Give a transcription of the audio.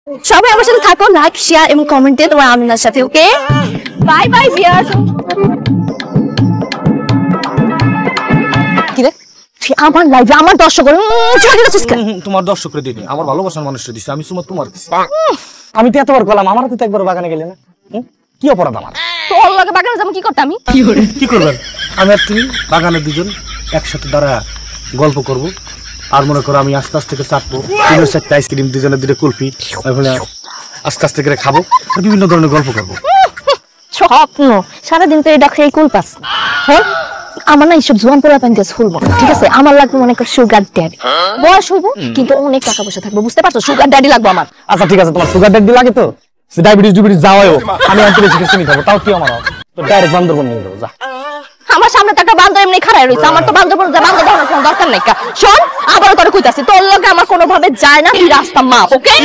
সবাই আমার সাথে থাকো, লাইক শেয়ার এবং কমেন্টে তোমার আমিনার সাথে। ওকে, বাই বাই ভিউয়ার্স। কি রে আমার লাইভে আমার দর্শক তোমার দর্শক রে দিদি, আমার ভালোবাসার মানুষটা দিছে, আমি তোমার আমি তো এতবার গেলাম, আমারও তো একবার বাগানে গেলে না, কি অপরাধ আমার? তোর লগে বাগানে যাবো কি করতে আমি? কি করবেন? আমি আর তুমি বাগানে দুজন একসাথে দাঁড়া গল্প করব, আর মনে করো আমি আস্তে আস্তে করে চাটবো, তিনের চারটে আইসক্রিম, দুজনের দুটো কুলফি, আস্তে আস্তে করে খাবো, আর বিভিন্ন ধরনের গল্প করবো। স্বপ্ন, সারাদিন তো এটা খেয়ে কুল পাস। হ্যাঁ, আমার না এইসব জোয়ান পোলা প্যান্ট ফুলবো, ঠিক আছে? আমার লাগবে মনে কর সুগার ড্যাডি, বয়স হইব কিন্তু অনেক টাকা পয়সা থাকবে, বুঝতে পারছো? সুগার ড্যাডি লাগবে আমার। আচ্ছা ঠিক আছে, তোমার সুগার ড্যাডি লাগে তো ডায়াবেটিস যাওয়াও আমি আন্তরিক চিকিৎসা নিতে খাবো, তাও কি আমার তো ডাইরেক্ট বান্দরবন নিয়ে যাবো। যা, আমার সামনে তো একটা বান্দর এমনি খাড়াই রয়েছে, আমার তো বান্দরবন বান্দর ধরার কোনো দরকার নাই। শোন, আবারও তোর কইতাছি, তোর লগে আমার কোনোভাবে যায় না, তুই রাস্তা মাপ। ওকে?